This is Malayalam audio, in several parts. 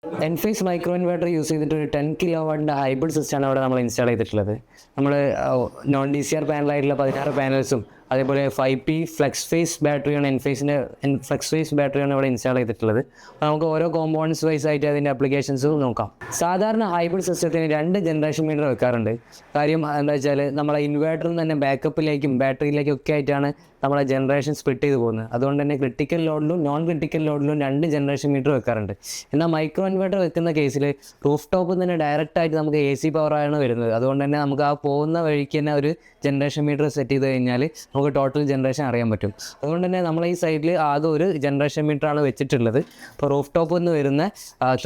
എൻഫേസ് മൈക്രോ ഇൻവേർട്ടർ യൂസ് ചെയ്തിട്ട് ഒരു 10 കിലോ വാട്ടിൻ്റെ ഹൈബ്രിഡ് സിസ്റ്റമാണ് അവിടെ നമ്മൾ ഇൻസ്റ്റാൾ ചെയ്തിട്ടുള്ളത്. നമ്മൾ നോൺ ഡി സി ആർ പാനലായിട്ടുള്ള 16 പാനൽസും അതേപോലെ 5P ഫ്ലെക്സ് ഫേസ് ബാറ്ററിയാണ് എൻഫേസിൻ്റെ ഫ്ലെക്സ് ഫേസ് ബാറ്ററിയാണ് ഇവിടെ ഇൻസ്റ്റാൾ ചെയ്തിട്ടുള്ളത്. അപ്പോൾ നമുക്ക് ഓരോ കോമ്പോണൻസ് വൈസ് ആയിട്ട് അതിൻ്റെ അപ്ലിക്കേഷൻസ് നോക്കാം. സാധാരണ ഹൈബ്രിഡ് സിസ്റ്റത്തിന് 2 ജനറേഷൻ മീറ്റർ വെക്കാറുണ്ട്. കാര്യം എന്താ വെച്ചാൽ നമ്മളെ ഇൻവേർട്ടറിൽ തന്നെ ബാക്കപ്പിലേക്കും ബാറ്ററിയിലേക്കും ഒക്കെ ആയിട്ടാണ് നമ്മളെ ജനറേഷൻ സ്പ്ലിറ്റ് ചെയ്ത് പോകുന്നത്. അതുകൊണ്ട് തന്നെ ക്രിട്ടിക്കൽ ലോഡിലും നോൺ ക്രിട്ടിക്കൽ ലോഡിലും 2 ജനറേഷൻ മീറ്റർ വെക്കാറുണ്ട്. എന്നാൽ മൈക്രോ ഇൻവേർട്ടർ വെക്കുന്ന കേസിൽ റൂഫ് ടോപ്പിൽ തന്നെ ഡയറക്റ്റായിട്ട് നമുക്ക് AC പവറാണ് വരുന്നത്. അതുകൊണ്ട് തന്നെ നമുക്ക് ആ പോകുന്ന വഴിക്ക് തന്നെ ഒരു ജനറേഷൻ മീറ്റർ സെറ്റ് ചെയ്ത് കഴിഞ്ഞാൽ നമുക്ക് ടോട്ടൽ ജനറേഷൻ അറിയാൻ പറ്റും. അതുകൊണ്ട് തന്നെ നമ്മൾ ഈ സൈഡിൽ ആകെ ഒരു ജനറേഷൻ മീറ്ററാണ് വെച്ചിട്ടുള്ളത്. ഇപ്പോൾ റൂഫ് ടോപ്പിൽ നിന്ന് വരുന്ന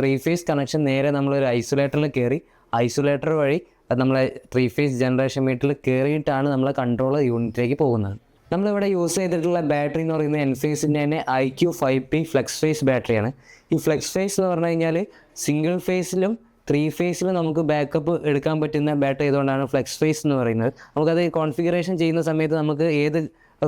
3 ഫേസ് കണക്ഷൻ നേരെ നമ്മളൊരു ഐസൊലേറ്ററിൽ കയറി ഐസൊലേറ്റർ വഴി നമ്മളെ 3 ഫേസ് ജനറേഷൻ മീറ്ററിൽ കയറിയിട്ടാണ് നമ്മളെ കൺട്രോൾ യൂണിറ്റിലേക്ക് പോകുന്നത്. നമ്മളിവിടെ യൂസ് ചെയ്തിട്ടുള്ള ബാറ്ററി എന്ന് പറയുന്നത് എൻഫേസിൻ്റെ തന്നെ IQ5P ഫ്ലെക്സ് ഫേസ് ബാറ്ററിയാണ്. ഈ ഫ്ലെക്സ് ഫേസ് എന്ന് പറഞ്ഞു കഴിഞ്ഞാൽ സിംഗിൾ ഫേസിലും 3 ഫേസിലും നമുക്ക് ബാക്കപ്പ് എടുക്കാൻ പറ്റുന്ന ബാറ്ററി ആയതുകൊണ്ടാണ് ഫ്ലെക്സ് ഫേസ് എന്ന് പറയുന്നത്. നമുക്കത് കോൺഫിഗറേഷൻ ചെയ്യുന്ന സമയത്ത് നമുക്ക് ഏത്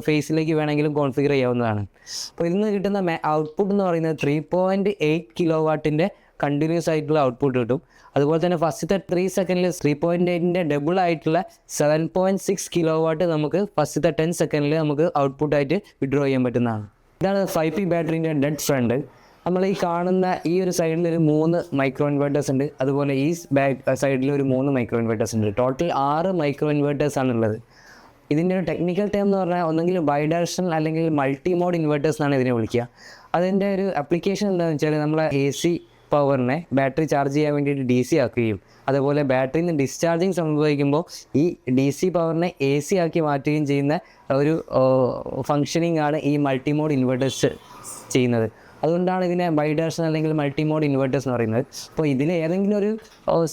ഫേസിലേക്ക് വേണമെങ്കിലും കോൺഫിഗർ ചെയ്യാവുന്നതാണ്. അപ്പോൾ ഇതിൽ നിന്ന് കിട്ടുന്ന ഔട്ട്പുട്ട് എന്ന് പറയുന്നത് 3.8 കിലോ വാട്ടിൻ്റെ കണ്ടിന്യൂസ് ആയിട്ടുള്ള ഔട്ട്പുട്ട് കിട്ടും. അതുപോലെ തന്നെ ഫസ്റ്റത്തെ 3 സെക്കൻഡിൽ 3.8ൻ്റെ ഡബിൾ ആയിട്ടുള്ള 7.6 കിലോ വാട്ട് നമുക്ക് ഫസ്റ്റത്തെ 10 സെക്കൻഡിൽ നമുക്ക് ഔട്ട്പുട്ടായിട്ട് വിഡ്രോ ചെയ്യാൻ പറ്റുന്നതാണ്. ഇതാണ് 5P ബാറ്ററീൻ്റെ ഡെഡ് ഫ്രണ്ട്. നമ്മൾ ഈ കാണുന്ന ഈ ഒരു സൈഡിൽ ഒരു 3 മൈക്രോ ഇൻവേർട്ടേഴ്സ് ഉണ്ട്. അതുപോലെ ഈ ബാക്ക് സൈഡിൽ ഒരു 3 മൈക്രോ ഇൻവേർട്ടേഴ്സ് ഉണ്ട്. ടോട്ടൽ 6 മൈക്രോ ഇൻവേർട്ടേഴ്സ് ആണുള്ളത്. ഇതിൻ്റെ ഒരു ടെക്നിക്കൽ ടേം എന്ന് പറഞ്ഞാൽ ഒന്നെങ്കിൽ ബൈഡയറക്ഷണൽ അല്ലെങ്കിൽ മൾട്ടി മോഡ് ഇൻവേർട്ടേഴ്സ് എന്നാണ് ഇതിനെ വിളിക്കുക. അതിൻ്റെ ഒരു ആപ്ലിക്കേഷൻ എന്താണെന്ന് വെച്ചാൽ നമ്മളെ AC പവറിനെ ബാറ്ററി ചാർജ് ചെയ്യാൻ വേണ്ടിയിട്ട് DC ആക്കുകയും അതുപോലെ ബാറ്ററിയിൽ നിന്ന് ഡിസ്ചാർജിങ് സംഭവിക്കുമ്പോൾ ഈ DC പവറിനെ AC ആക്കി മാറ്റുകയും ചെയ്യുന്ന ഒരു ഫങ്ഷനിങ് ആണ് ഈ മൾട്ടി മോഡ് ഇൻവേർട്ടേഴ്സ് ചെയ്യുന്നത്. അതുകൊണ്ടാണ് ഇതിനെ ബൈഡയറക്ഷണൽ അല്ലെങ്കിൽ മൾട്ടി മോഡ് ഇൻവേർട്ടേഴ്സ് എന്ന് പറയുന്നത്. അപ്പോൾ ഇതിൽ ഏതെങ്കിലും ഒരു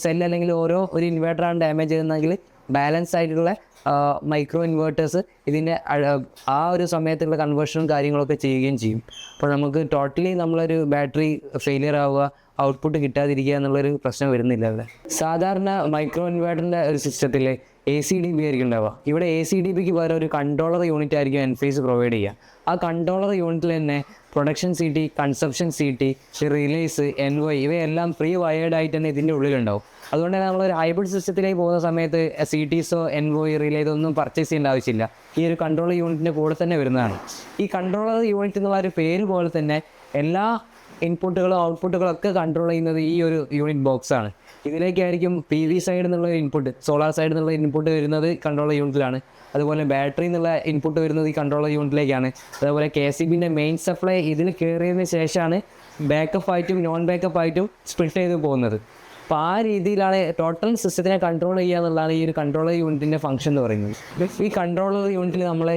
സെൽ അല്ലെങ്കിൽ ഒരു ഇൻവേർട്ടറാണ് ഡാമേജ് ചെയ്യുന്നതെങ്കിൽ ബാലൻസ് ആയിട്ടുള്ള മൈക്രോ ഇൻവേർട്ടേഴ്സ് ഇതിൻ്റെ ആ ഒരു സമയത്തുള്ള കൺവേർഷനും കാര്യങ്ങളൊക്കെ ചെയ്യുകയും ചെയ്യും. അപ്പോൾ നമുക്ക് ടോട്ടലി നമ്മളൊരു ബാറ്ററി ഫെയിലിയർ ആവുക, ഔട്ട്പുട്ട് കിട്ടാതിരിക്കുക എന്നുള്ളൊരു പ്രശ്നം വരുന്നില്ല അവിടെ. സാധാരണ മൈക്രോ ഇൻവേർട്ടറിൻ്റെ ഒരു സിസ്റ്റത്തിൽ ACDB ആയിരിക്കും ഉണ്ടാവുക. ഇവിടെ ACDBക്ക് പകരം ഒരു കൺട്രോളർ യൂണിറ്റ് ആയിരിക്കും എൻഫേസ് പ്രൊവൈഡ് ചെയ്യുക. ആ കൺട്രോളർ യൂണിറ്റിൽ തന്നെ production CT, consumption CT, relays, NY ഇവയെല്ലാം ഫ്രീ വയേർഡ് ആയിട്ട് തന്നെ ഇതിൻ്റെ ഉള്ളിലുണ്ടാവും. അതുകൊണ്ട് തന്നെ നമ്മളൊരു ഹൈബ്രിഡ് സിസ്റ്റത്തിലേക്ക് പോകുന്ന സമയത്ത് CTസോ NY റിലേ ഇതൊന്നും പർച്ചേസ് ചെയ്യേണ്ട ആവശ്യമില്ല. ഈ ഒരു കൺട്രോളർ യൂണിറ്റിൻ്റെ കൂടെ തന്നെ വരുന്നതാണ്. ഈ കൺട്രോളർ യൂണിറ്റ് എന്നുള്ള ഒരു പേര് പോലെ തന്നെ എല്ലാ ഇൻപുട്ടുകളും ഔട്ട്പുട്ടുകളും ഒക്കെ കൺട്രോൾ ചെയ്യുന്നത് ഈ ഒരു യൂണിറ്റ് ബോക്സാണ്. ഇതിലേക്കായിരിക്കും PV സൈഡിൽ നിന്നുള്ള ഇൻപുട്ട്, സോളാർ സൈഡിൽ നിന്നുള്ള ഇൻപുട്ട് വരുന്നത് കൺട്രോളർ യൂണിറ്റിലാണ്. അതുപോലെ ബാറ്ററി എന്നുള്ള ഇൻപുട്ട് വരുന്നത് ഈ കൺട്രോളർ യൂണിറ്റിലേക്കാണ്. അതുപോലെ KCBൻ്റെ മെയിൻ സപ്ലൈ ഇതിൽ കയറിയതിന് ശേഷമാണ് ബാക്കപ്പ് ആയിട്ടും നോൺ ബാക്കപ്പ് ആയിട്ടും സ്പ്ലിറ്റ് ചെയ്ത് പോകുന്നത്. അപ്പോൾ ആ രീതിയിലാണ് ടോട്ടൽ സിസ്റ്റത്തിനെ കൺട്രോൾ ചെയ്യുക എന്നുള്ളതാണ് ഈ ഒരു കൺട്രോളർ യൂണിറ്റിൻ്റെ ഫംഗ്ഷൻ എന്ന് പറയുന്നത്. ഈ കൺട്രോളർ യൂണിറ്റിൽ നമ്മൾ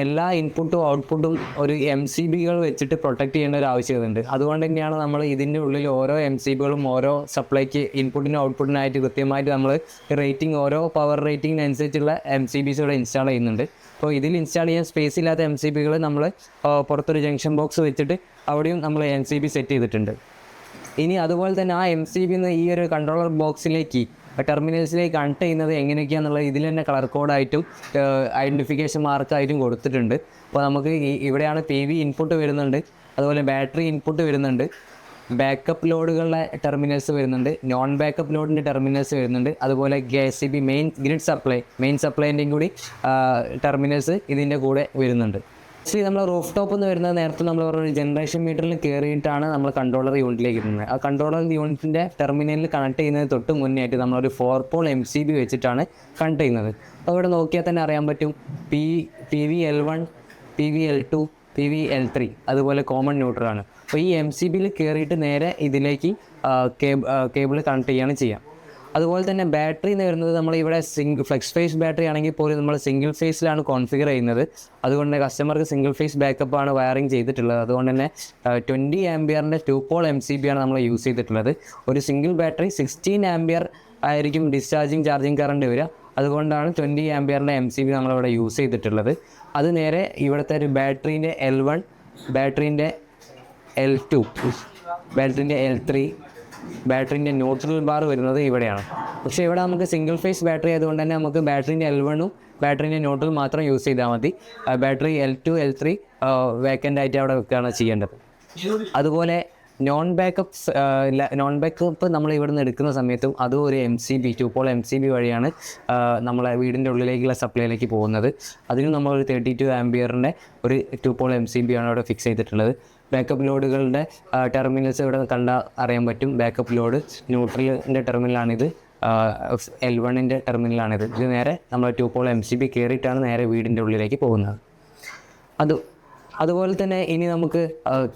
എല്ലാ ഇൻപുട്ടും ഔട്ട്പുട്ടും ഒരു MCBകൾ വെച്ചിട്ട് പ്രൊട്ടക്റ്റ് ചെയ്യേണ്ട ഒരു ആവശ്യകതയുണ്ട്. അതുകൊണ്ട് തന്നെയാണ് നമ്മൾ ഇതിൻ്റെ ഉള്ളിൽ ഓരോ MCBകളും ഓരോ സപ്ലൈക്ക് ഇൻപുട്ടിനും ഔട്ട്പുട്ടിനായിട്ട് കൃത്യമായിട്ട് നമ്മൾ റേറ്റിംഗ് ഓരോ പവർ റേറ്റിങ്ങിനനുസരിച്ചുള്ള MCBs ഇവിടെ ഇൻസ്റ്റാൾ ചെയ്യുന്നുണ്ട്. അപ്പോൾ ഇതിൽ ഇൻസ്റ്റാൾ ചെയ്യാൻ സ്പേസ് ഇല്ലാത്ത MCBകൾ നമ്മൾ പുറത്തൊരു ജംഗ്ഷൻ ബോക്സ് വെച്ചിട്ട് അവിടെയും നമ്മൾ MCB സെറ്റ് ചെയ്തിട്ടുണ്ട്. ഇനി അതുപോലെ തന്നെ ആ MCBന്ന് ഈ ഒരു കൺട്രോളർ ബോക്സിലേക്ക് ടെർമിനൽസിലേക്ക് കണക്ട് ചെയ്യുന്നത് എങ്ങനെയൊക്കെയാണെന്നുള്ളത് ഇതിൽ തന്നെ കളർ കോഡായിട്ടും ഐഡൻറ്റിഫിക്കേഷൻ മാർക്കായിട്ടും കൊടുത്തിട്ടുണ്ട്. അപ്പോൾ നമുക്ക് ഇവിടെയാണ് PV ഇൻപുട്ട് വരുന്നുണ്ട്, അതുപോലെ ബാറ്ററി ഇൻപുട്ട് വരുന്നുണ്ട്, ബാക്കപ്പ് ലോഡുകളുടെ ടെർമിനൽസ് വരുന്നുണ്ട്, നോൺ ബാക്കപ്പ് ലോഡിൻ്റെ ടെർമിനൽസ് വരുന്നുണ്ട്, അതുപോലെ KCB മെയിൻ സപ്ലൈൻ്റെയും കൂടി ടെർമിനൽസ് ഇതിൻ്റെ കൂടെ വരുന്നുണ്ട്. നമ്മൾ റൂഫ് ടോപ്പ് എന്ന് വരുന്നത് നേരത്തെ നമ്മൾ പറഞ്ഞ ജനറേഷൻ മീറ്ററിൽ കയറിയിട്ടാണ് നമ്മൾ കൺട്രോളർ യൂണിറ്റിലേക്ക് എത്തുന്നത്. ആ കൺട്രോളർ യൂണിറ്റിൻ്റെ ടെർമിനലിൽ കണക്ട് ചെയ്യുന്നത് തൊട്ട് മുന്നേ ആയിട്ട് നമ്മളൊരു 4 പോൾ MCB വെച്ചിട്ടാണ് കണക്ട് ചെയ്യുന്നത്. അപ്പോൾ ഇവിടെ നോക്കിയാൽ തന്നെ അറിയാൻ പറ്റും PVL1, PVL2, PVL3 അതുപോലെ കോമൺ ന്യൂട്രലാണ്. അപ്പോൾ ഈ MCBയിൽ കയറിയിട്ട് നേരെ ഇതിലേക്ക് കേബിൾ കണക്ട് ചെയ്യുകയാണ് ചെയ്യുക. അതുപോലെ തന്നെ ബാറ്ററി എന്ന് വരുന്നത് നമ്മളിവിടെ ഫ്ലെക്സ് ഫേസ് ബാറ്ററി ആണെങ്കിൽ പോലും നമ്മൾ സിംഗിൾ ഫേസിലാണ് കോൺഫിഗർ ചെയ്യുന്നത്. അതുകൊണ്ട് കസ്റ്റമർക്ക് സിംഗിൾ ഫേസ് ബാക്കപ്പാണ് വയറിങ് ചെയ്തിട്ടുള്ളത്. അതുകൊണ്ട് തന്നെ 20 ആംപിയറിൻ്റെ 2 പോൾ MCB ആണ് നമ്മൾ യൂസ് ചെയ്തിട്ടുള്ളത്. ഒരു സിംഗിൾ ബാറ്ററി 16 ആംപിയർ ആയിരിക്കും ചാർജിങ് കറണ്ട് വരിക. അതുകൊണ്ടാണ് 20 ആംപിയറിൻ്റെ MCB നമ്മളിവിടെ യൂസ് ചെയ്തിട്ടുള്ളത്. അത് നേരെ ഇവിടുത്തെ ഒരു ബാറ്ററീൻ്റെ L1, ബാറ്ററീൻ്റെ L2, ബാറ്ററീൻ്റെ L3, ബാറ്ററിൻ്റെ neutral bar വരുന്നത് ഇവിടെയാണ്. പക്ഷേ ഇവിടെ നമുക്ക് സിംഗിൾ ഫേസ് ബാറ്ററി ആയതുകൊണ്ട് തന്നെ നമുക്ക് ബാറ്ററിൻ്റെ L1ഉം ബാറ്ററിൻ്റെ ന്യൂട്രൽ മാത്രം യൂസ് ചെയ്താൽ മതി. ബാറ്ററി L2, L3 വേക്കൻ്റ് ആയിട്ട് അവിടെ വെക്കുകയാണ് ചെയ്യേണ്ടത്. അതുപോലെ നോൺ ബാക്കപ്പ് നമ്മൾ ഇവിടെ നിന്ന് എടുക്കുന്ന സമയത്തും അതും ഒരു MCB 2 MCB വഴിയാണ് നമ്മളെ വീടിൻ്റെ ഉള്ളിലേക്കുള്ള സപ്ലൈയിലേക്ക് പോകുന്നത്. അതിനും നമ്മളൊരു 32 ആംപിയറിൻ്റെ ഒരു 2 MCB ആണ് അവിടെ ഫിക്സ് ചെയ്തിട്ടുള്ളത്. ബാക്കപ്പ് ലോഡുകളുടെ ടെർമിനൽസ് ഇവിടെ കണ്ടാൽ അറിയാൻ പറ്റും. ബാക്കപ്പ് ലോഡ് ന്യൂട്രലിൻ്റെ ടെർമിനലാണിത്, L1ൻ്റെ ടെർമിനലാണിത്. ഇത് നേരെ നമ്മൾ 2 MCB കയറിയിട്ടാണ് നേരെ വീടിൻ്റെ ഉള്ളിലേക്ക് പോകുന്നത്. അതുപോലെ തന്നെ ഇനി നമുക്ക്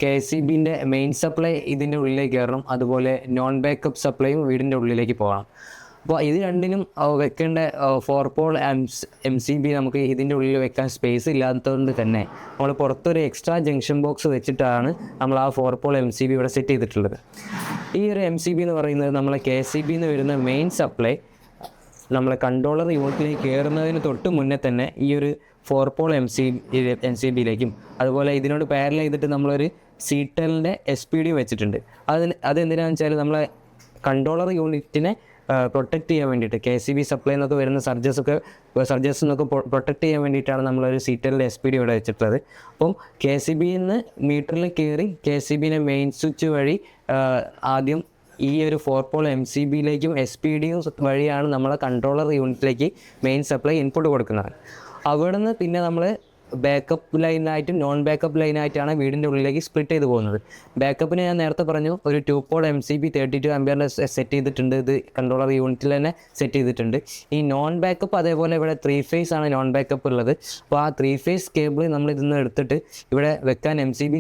KCBൻ്റെ മെയിൻ സപ്ലൈ ഇതിൻ്റെ ഉള്ളിലേക്ക് കയറണം. അതുപോലെ നോൺ ബാക്കപ്പ് സപ്ലൈയും വീടിൻ്റെ ഉള്ളിലേക്ക് പോകണം. അപ്പോൾ ഇത് രണ്ടിനും വെക്കേണ്ട 4 MCB നമുക്ക് ഇതിൻ്റെ ഉള്ളിൽ വെക്കാൻ സ്പേസ് ഇല്ലാത്തതുകൊണ്ട് തന്നെ നമ്മൾ പുറത്തൊരു എക്സ്ട്രാ ജംഗ്ഷൻ ബോക്സ് വെച്ചിട്ടാണ് നമ്മൾ ആ 4 MCB ഇവിടെ സെറ്റ് ചെയ്തിട്ടുള്ളത്. ഈ ഒരു MCB എന്ന് പറയുന്നത് നമ്മളെ KCB എന്ന് വരുന്ന മെയിൻ സപ്ലൈ നമ്മളെ കൺട്രോളർ യൂണിറ്റിലേക്ക് കയറുന്നതിന് തൊട്ട് മുന്നേ തന്നെ ഈ ഒരു 4 MCBയിലേക്കും അതുപോലെ ഇതിനോട് പാരലൽ ചെയ്തിട്ട് നമ്മളൊരു സീറ്റലിൻ്റെ SPD വെച്ചിട്ടുണ്ട്. അതെന്തിനാണെന്ന് വെച്ചാൽ നമ്മളെ കൺട്രോളർ യൂണിറ്റിനെ പ്രൊട്ടക്റ്റ് ചെയ്യാൻ വേണ്ടിയിട്ട് KCB സപ്ലൈ എന്നൊക്കെ വരുന്ന സർജസ് എന്നൊക്കെ പ്രൊട്ടക്റ്റ് ചെയ്യാൻ വേണ്ടിയിട്ടാണ് നമ്മളൊരു സീറ്റലിൻ്റെ SPD ഇവിടെ വെച്ചിട്ടുള്ളത്. അപ്പം KCBയിൽ നിന്ന് മീറ്ററിൽ കയറി KCBൻ്റെ മെയിൻ സ്വിച്ച് വഴി ആദ്യം ഈ ഒരു 4 MCBയിലേക്കും SPD വഴിയാണ് നമ്മളെ കൺട്രോളർ യൂണിറ്റിലേക്ക് മെയിൻ സപ്ലൈ ഇൻപുട്ട് കൊടുക്കുന്നത്. അവിടെ നിന്ന് പിന്നെ നമ്മൾ ബാക്കപ്പ് ലൈനായിട്ടും നോൺ ബാക്കപ്പ് ലൈനായിട്ടാണ് വീടിൻ്റെ ഉള്ളിലേക്ക് സ്പ്ലിറ്റ് ചെയ്ത് പോകുന്നത്. ബാക്കപ്പിന് ഞാൻ നേരത്തെ പറഞ്ഞു ഒരു 2 MCB 32 ആംപിയറിൻ്റെ സെറ്റ് ചെയ്തിട്ടുണ്ട്. ഇത് കൺട്രോളർ യൂണിറ്റിൽ തന്നെ സെറ്റ് ചെയ്തിട്ടുണ്ട്. ഈ നോൺ ബാക്കപ്പ് അതേപോലെ ഇവിടെ 3 ഫേസ് ആണ് നോൺ ബാക്കപ്പ് ഉള്ളത്. അപ്പോൾ ആ 3 ഫേസ് കേബിൾ നമ്മൾ ഇതിൽ നിന്ന് എടുത്തിട്ട് ഇവിടെ വെക്കാൻ MCB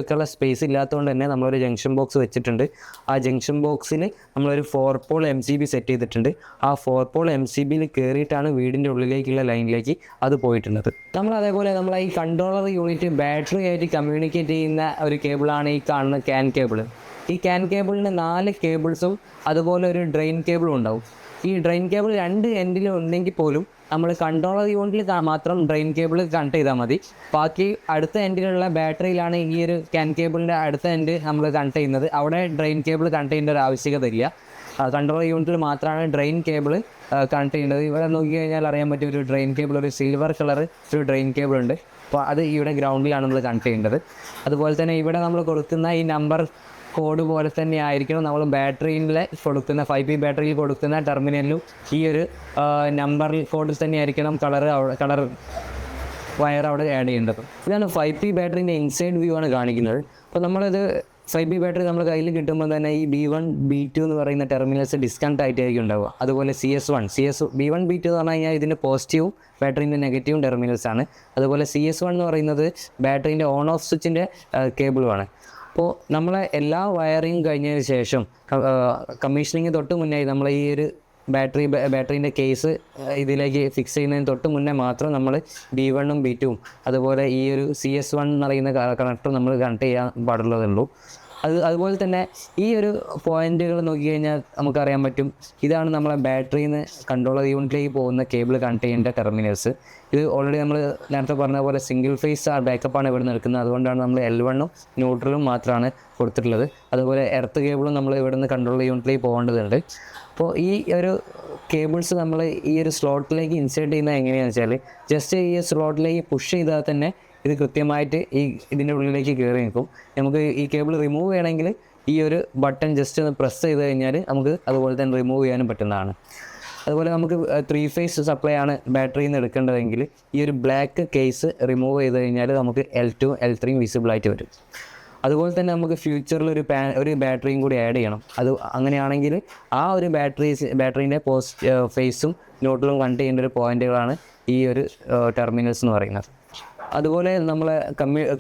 വെക്കാനുള്ള സ്പേസ് ഇല്ലാത്തതുകൊണ്ട് തന്നെ നമ്മളൊരു ജംഗ്ഷൻ ബോക്സ് വെച്ചിട്ടുണ്ട്. ആ ജംഗ്ഷൻ ബോക്സിൽ നമ്മളൊരു 4 MCB സെറ്റ് ചെയ്തിട്ടുണ്ട്. ആ 4 MCBയിൽ കയറിയിട്ടാണ് വീടിൻ്റെ ഉള്ളിലേക്കുള്ള ലൈനിലേക്ക് അത് പോയിട്ടുള്ളത്. അതേപോലെ നമ്മൾ ഈ കൺട്രോളർ യൂണിറ്റ് ബാറ്ററി ആയിട്ട് കമ്മ്യൂണിക്കേറ്റ് ചെയ്യുന്ന ഒരു കേബിളാണ് ഈ കാണുന്ന CAN കേബിൾ. ഈ CAN കേബിളിന് 4 കേബിൾസും അതുപോലെ ഒരു ഡ്രെയിൻ കേബിളും ഉണ്ടാവും. ഈ ഡ്രെയിൻ കേബിൾ 2 എൻഡിലും ഉണ്ടെങ്കിൽ പോലും നമ്മൾ കൺട്രോളർ യൂണിറ്റിൽ മാത്രം ഡ്രെയിൻ കേബിൾ കണക്ട് ചെയ്താൽ മതി. ബാക്കി അടുത്ത എൻഡിലുള്ള ബാറ്ററിയിലാണ് ഈ ഒരു CAN കേബിളിൻ്റെ അടുത്ത എൻഡ് നമ്മൾ കണക്ട് ചെയ്യുന്നത്. അവിടെ ഡ്രെയിൻ കേബിൾ കണക്ട് ചെയ്യേണ്ട ഒരു ആവശ്യകത ഇല്ല. കൺട്രോളർ യൂണിറ്റിൽ മാത്രമാണ് ഡ്രെയിൻ കേബിൾ കണക്ട് ചെയ്യേണ്ടത്. ഇവിടെ നോക്കി കഴിഞ്ഞാൽ അറിയാൻ പറ്റും ഒരു ഡ്രെയിൻ കേബിൾ, ഒരു സിൽവർ കളർ ഒരു ഡ്രെയിൻ കേബിൾ ഉണ്ട്. അപ്പോൾ അത് ഇവിടെ ഗ്രൗണ്ടിലാണ് നമ്മൾ കണക്ട് ചെയ്യേണ്ടത്. അതുപോലെ തന്നെ ഇവിടെ നമ്മൾ കൊടുക്കുന്ന ഈ നമ്പർ കോഡ് പോലെ തന്നെ ആയിരിക്കണം നമ്മൾ ബാറ്ററിയിൽ കൊടുക്കുന്ന 5P ബാറ്ററിയിൽ കൊടുക്കുന്ന ടെർമിനലിലും ഈ ഒരു നമ്പർ കോഡിൽ തന്നെ ആയിരിക്കണം കളർ വയർ അവിടെ ആഡ് ചെയ്യേണ്ടത്. ഇതാണ് 5P ബാറ്ററിൻ്റെ ഇൻസൈഡ് വ്യൂ ആണ് കാണിക്കുന്നത്. അപ്പോൾ നമ്മളിത് 5P ബാറ്ററി നമ്മൾ കയ്യിൽ കിട്ടുമ്പോൾ തന്നെ ഈ B1 B2 എന്ന് പറയുന്ന ടെർമിനൽസ് ഡിസ്കണക്ട് ആയിട്ടായിരിക്കും ഉണ്ടാവുക. അതുപോലെ B1 B2 എന്ന് പറഞ്ഞു കഴിഞ്ഞാൽ ഇതിൻ്റെ പോസിറ്റീവും ബാറ്ററീൻ്റെ നെഗറ്റീവും ടെർമിനൽസ് ആണ്. അതുപോലെ CS1 എന്ന് പറയുന്നത് ബാറ്ററീൻ്റെ ഓൺ ഓഫ് സ്വിച്ചിൻ്റെ കേബിളുമാണ്. അപ്പോൾ നമ്മളെ എല്ലാ വയറിങ് കഴിഞ്ഞതിന് ശേഷം കമ്മീഷനിങ് തൊട്ട് മുന്നേ നമ്മൾ ഈ ഒരു ബാറ്ററീൻ്റെ കേസ് ഇതിലേക്ക് ഫിക്സ് ചെയ്യുന്നതിന് തൊട്ട് മുന്നേ മാത്രം നമ്മൾ B1ഉം B2ഉം അതുപോലെ ഈ ഒരു CS1 എന്ന് പറയുന്ന കണക്ടർ നമ്മൾ കണക്ട് ചെയ്യാൻ പാടുള്ളതുള്ളൂ. അതുപോലെ തന്നെ ഈ ഒരു പോയിന്റുകൾ നോക്കിക്കഴിഞ്ഞാൽ നമുക്കറിയാൻ പറ്റും. ഇതാണ് നമ്മളെ ബാറ്ററിയിൽ നിന്ന് കൺട്രോളർ യൂണിറ്റിലേക്ക് പോകുന്ന കേബിൾ കണക്ട് ചെയ്യേണ്ട ടെർമിനൽസ്. ഇത് ഓൾറെഡി നമ്മൾ നേരത്തെ പറഞ്ഞ പോലെ സിംഗിൾ ഫേസ് ബാക്കപ്പാണ് ഇവിടെ നിൽക്കുന്നത്. അതുകൊണ്ടാണ് നമ്മൾ L1ഉം ന്യൂട്രലും മാത്രമാണ് കൊടുത്തിട്ടുള്ളത്. അതുപോലെ എർത്ത് കേബിളും നമ്മൾ ഇവിടെ നിന്ന് കൺട്രോളർ യൂണിറ്റിലേക്ക് പോകേണ്ടതുണ്ട്. അപ്പോൾ ഈ ഒരു കേബിൾസ് നമ്മൾ ഈ ഒരു സ്ലോട്ടിലേക്ക് ഇൻസേർട്ട് ചെയ്യുന്നത് എങ്ങനെയാണെന്ന് വെച്ചാൽ ജസ്റ്റ് ഈ സ്ലോട്ടിലേക്ക് പുഷ് ചെയ്താൽ തന്നെ ഇത് കൃത്യമായിട്ട് ഇതിൻ്റെ ഉള്ളിലേക്ക് കയറി നിൽക്കും. നമുക്ക് ഈ കേബിൾ റിമൂവ് ചെയ്യണമെങ്കിൽ ഈ ഒരു ബട്ടൺ ജസ്റ്റ് ഒന്ന് പ്രസ് ചെയ്ത് കഴിഞ്ഞാൽ നമുക്ക് അതുപോലെ തന്നെ റിമൂവ് ചെയ്യാനും പറ്റുന്നതാണ്. അതുപോലെ നമുക്ക് 3 ഫേസ് സപ്ലൈ ആണ് ബാറ്ററിയിൽ നിന്ന് എടുക്കേണ്ടതെങ്കിൽ ഈ ഒരു ബ്ലാക്ക് കേസ് റിമൂവ് ചെയ്ത് കഴിഞ്ഞാൽ നമുക്ക് L2 L3 വിസിബിളായിട്ട് വരും. അതുപോലെ തന്നെ നമുക്ക് ഫ്യൂച്ചറിൽ ഒരു ബാറ്ററിയും കൂടി ആഡ് ചെയ്യണം. അങ്ങനെയാണെങ്കിൽ ആ ഒരു ബാറ്ററീൻ്റെ ഫേസും ന്യൂട്രലും കണക്ട് ചെയ്യേണ്ട ഒരു പോയിന്റുകളാണ് ഈ ഒരു ടെർമിനൽസ് എന്ന് പറയുന്നത്. അതുപോലെ നമ്മൾ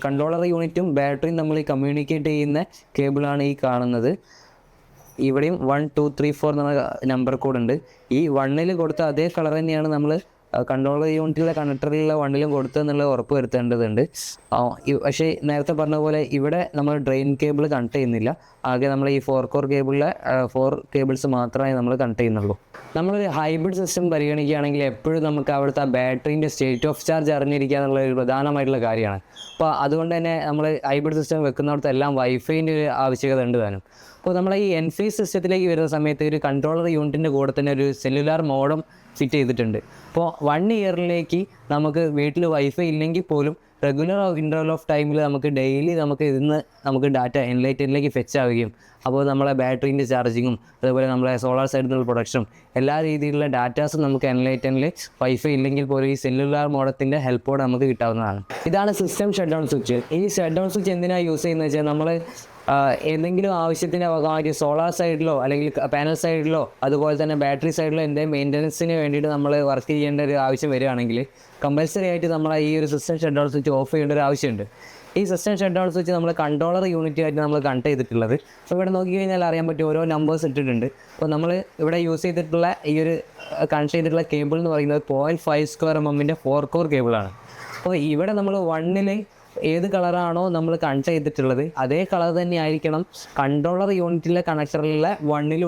കൺട്രോളർ യൂണിറ്റും ബാറ്ററിയും നമ്മൾ കമ്മ്യൂണിക്കേറ്റ് ചെയ്യുന്ന കേബിളാണ് ഈ കാണുന്നത്. ഇവിടെയും 1 2 3 4 എന്ന നമ്പർ കോഡ് ഉണ്ട്. ഈ 1ൽ കൊടുത്ത അതേ കളർ തന്നെയാണ് നമ്മൾ കൺട്രോളർ യൂണിറ്റിലെ കണക്ടറിലുള്ള 1ലും കൊടുത്തതെന്നുള്ളത് ഉറപ്പ് വരുത്തേണ്ടതുണ്ട്. പക്ഷേ നേരത്തെ പറഞ്ഞ പോലെ ഇവിടെ നമ്മൾ ഡ്രെയിൻ കേബിൾ കണക്ട് ചെയ്യുന്നില്ല. ആകെ നമ്മൾ ഈ 4 കോർ കേബിളിലെ 4 കേബിൾസ് മാത്രമേ നമ്മൾ കണക്ട് ചെയ്യുന്നുള്ളൂ. നമ്മളൊരു ഹൈബ്രിഡ് സിസ്റ്റം പരിഗണിക്കുകയാണെങ്കിൽ എപ്പോഴും നമുക്ക് അവിടുത്തെ ബാറ്ററീൻ്റെ സ്റ്റേറ്റ് ഓഫ് ചാർജ് അറിഞ്ഞിരിക്കുക എന്നുള്ളൊരു പ്രധാനമായിട്ടുള്ള കാര്യമാണ്. അപ്പോൾ അതുകൊണ്ട് തന്നെ നമ്മൾ ഹൈബ്രിഡ് സിസ്റ്റം വെക്കുന്നിടത്തെല്ലാം വൈഫൈൻ്റെ ഒരു ആവശ്യകത ഉണ്ട് താനും. അപ്പോൾ നമ്മൾ ഈ എൻഫേസ് സിസ്റ്റത്തിലേക്ക് വരുന്ന സമയത്ത് ഒരു കൺട്രോളർ യൂണിറ്റിൻ്റെ കൂടെ തന്നെ ഒരു സെല്ലുലാർ മോഡം ഫിറ്റ് ചെയ്തിട്ടുണ്ട്. അപ്പോൾ 1 ഇയറിലേക്ക് നമുക്ക് വീട്ടിൽ വൈഫൈ ഇല്ലെങ്കിൽ പോലും റെഗുലർ ഇൻ്റർവൽ ഓഫ് ടൈമിൽ നമുക്ക് ഡെയിലി നമുക്ക് ഡാറ്റ എൻലൈറ്റനിലേക്ക് ഫെച്ച് ആവുകയും അപ്പോൾ നമ്മളെ ബാറ്ററീൻ്റെ ചാർജിങ്ങും അതുപോലെ നമ്മളെ സോളാർ സൈഡിൽ നിന്നുള്ള പ്രൊഡക്ഷനും എല്ലാ രീതിയിലുള്ള ഡാറ്റാസും നമുക്ക് എൻലൈറ്റനിൽ വൈഫൈ ഇല്ലെങ്കിൽ പോലും ഈ സെല്ലുലാർ മോഡത്തിൻ്റെ ഹെൽപ്പോടെ നമുക്ക് കിട്ടാവുന്നതാണ്. ഇതാണ് സിസ്റ്റം ഷട്ട് ഡൗൺ സ്വിച്ച്. ഈ ഷട്ട് ഡൗൺ സ്വിച്ച് എന്തിനാണ് യൂസ് ചെയ്യുന്നത് വെച്ചാൽ നമ്മൾ എന്തെങ്കിലും ആവശ്യത്തിൻ്റെ ഭാഗമായിട്ട് സോളാർ സൈഡിലോ അല്ലെങ്കിൽ പാനൽ സൈഡിലോ അതുപോലെ തന്നെ ബാറ്ററി സൈഡിലോ എന്തെങ്കിലും മെയിൻ്റനൻസിന് വേണ്ടിയിട്ട് നമ്മൾ വർക്ക് ചെയ്യേണ്ട ഒരു ആവശ്യം വരികയാണെങ്കിൽ കമ്പൽസറി ആയിട്ട് നമ്മൾ ഈ ഒരു system shut down switch off ചെയ്യേണ്ട ഒരു ആവശ്യമുണ്ട്. ഈ സിസ്റ്റം ഷട്ട് ഡൗൺ സ്വിച്ച് നമ്മൾ കൺട്രോളർ യൂണിറ്റ് ആയിട്ട് നമ്മൾ കണക്ട് ചെയ്തിട്ടുള്ളത്. അപ്പോൾ ഇവിടെ നോക്കി കഴിഞ്ഞാൽ അറിയാൻ പറ്റും ഓരോ നമ്പേഴ്സ് ഇട്ടിട്ടുണ്ട്. അപ്പോൾ നമ്മൾ ഇവിടെ യൂസ് ചെയ്തിട്ടുള്ള ഈ ഒരു കണക്ട് ചെയ്തിട്ടുള്ള കേബിൾ എന്ന് പറയുന്നത് 0.5 സ്ക്വയർ mm 4 കോർ കേബിളാണ്. അപ്പോൾ ഇവിടെ നമ്മൾ 1ൽ ഏത് കളറാണോ നമ്മൾ കണക്ട് ചെയ്തിട്ടുള്ളത് അതേ കളർ തന്നെ ആയിരിക്കണം കൺട്രോളർ യൂണിറ്റിലെ കണക്ടറിലെ 1ൽ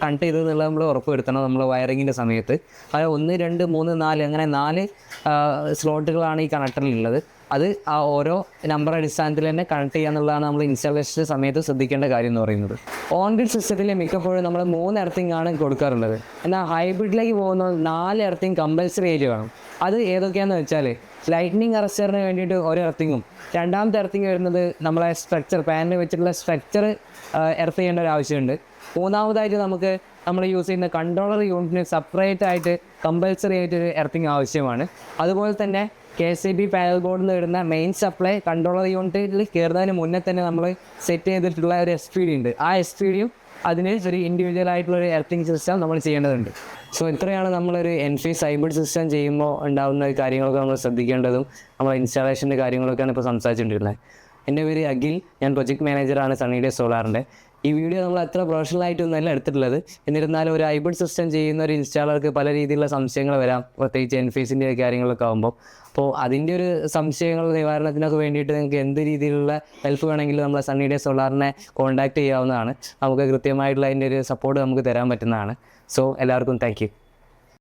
കണക്ട് ചെയ്തതെന്നുള്ളത് നമ്മൾ ഉറപ്പ് വരുത്തണം നമ്മൾ വയറിങ്ങിൻ്റെ സമയത്ത്. അതായത് 1, 2, 3, 4 അങ്ങനെ 4 സ്ലോട്ടുകളാണ് ഈ കണക്ടറിലുള്ളത്. അത് ആ ഓരോ നമ്പർ അടിസ്ഥാനത്തിൽ തന്നെ കണക്ട് ചെയ്യുക എന്നുള്ളതാണ് നമ്മൾ ഇൻസ്റ്റാളേഷൻ സമയത്ത് ശ്രദ്ധിക്കേണ്ട കാര്യം എന്ന് പറയുന്നത്. ഓൺ ഗ്രിഡ് സിസ്റ്റത്തിൽ മിക്കപ്പോഴും നമ്മൾ 3 എർത്തിങ് ആണ് കൊടുക്കാറുള്ളത്. എന്നാൽ ഹൈബ്രിഡിലേക്ക് പോകുന്ന 4 എർത്തിങ് കമ്പൽസറി ആയിട്ട് വേണം. അത് ഏതൊക്കെയാണെന്ന് വെച്ചാൽ ലൈറ്റ്നിങ് അറസ്റ്ററിന് വേണ്ടിയിട്ട് ഒരു എർത്തിങ്ങും, രണ്ടാമത്തെ എർത്തിങ് വരുന്നത് നമ്മളെ സ്ട്രക്ചർ പാനിൽ വെച്ചിട്ടുള്ള സ്ട്രക്ചർ എർത്ത് ചെയ്യേണ്ട ഒരു ആവശ്യമുണ്ട്. മൂന്നാമതായിട്ട് നമ്മൾ യൂസ് ചെയ്യുന്ന കൺട്രോളർ യൂണിറ്റിന് സെപ്പറേറ്റ് ആയിട്ട് കമ്പൽസറി ആയിട്ട് ഒരു എർത്തിങ് ആവശ്യമാണ്. അതുപോലെ തന്നെ KCB പാനൽ ബോർഡിൽ നിന്ന് വരുന്ന മെയിൻ സപ്ലൈ കൺട്രോളർ യൂണിറ്റിൽ കയറുന്നതിന് മുന്നേ തന്നെ നമ്മൾ സെറ്റ് ചെയ്തിട്ടുള്ള ഒരു SPD ഉണ്ട്. ആ SPD-യും അതിന് ഒരു ഇൻഡിവിജ്വൽ ആയിട്ടുള്ള ഒരു എർത്തിങ് സിസ്റ്റം നമ്മൾ ചെയ്യേണ്ടതുണ്ട്. സോ ഇത്രയാണ് നമ്മളൊരു എൻഫേസ് ഹൈബ്രിഡ് സിസ്റ്റം ചെയ്യുമ്പോൾ ഉണ്ടാകുന്ന കാര്യങ്ങളൊക്കെ നമ്മൾ ശ്രദ്ധിക്കേണ്ടതും നമ്മൾ ഇൻസ്റ്റാളേഷൻ്റെ കാര്യങ്ങളൊക്കെയാണ് ഇപ്പോൾ സംസാരിച്ചുകൊണ്ടിരുന്നത്. എൻ്റെ പേര് അഖിൽ, ഞാൻ പ്രൊജക്ട് മാനേജറാണ് സണ്ണി ഡേ സോളാറിൻ്റെ. ഈ വീഡിയോ നമ്മൾ അത്ര പ്രൊഫഷണൽ ആയിട്ടൊന്നുമല്ല എടുത്തിട്ടുള്ളത്. എന്നിരുന്നാലും ഒരു ഹൈബ്രിഡ് സിസ്റ്റം ചെയ്യുന്ന ഒരു ഇൻസ്റ്റാളർക്ക് പല രീതിയിലുള്ള സംശയങ്ങൾ വരാം, പ്രത്യേകിച്ച് എൻഫേസിൻ്റെ കാര്യങ്ങളൊക്കെ ആകുമ്പോൾ. അപ്പോൾ അതിൻ്റെ ഒരു സംശയങ്ങൾ നിവാരണത്തിനൊക്കെ വേണ്ടിയിട്ട് നിങ്ങൾക്ക് എന്ത് രീതിയിലുള്ള ഹെൽപ്പ് വേണമെങ്കിലും നമ്മൾ സണ്ണി ഡേ സോളാറിനെ കോൺടാക്റ്റ് ചെയ്യാവുന്നതാണ്. നമുക്ക് കൃത്യമായിട്ടുള്ള അതിൻ്റെ ഒരു സപ്പോർട്ട് നമുക്ക് തരാൻ പറ്റുന്നതാണ്. സോ എല്ലാവർക്കും താങ്ക് യു.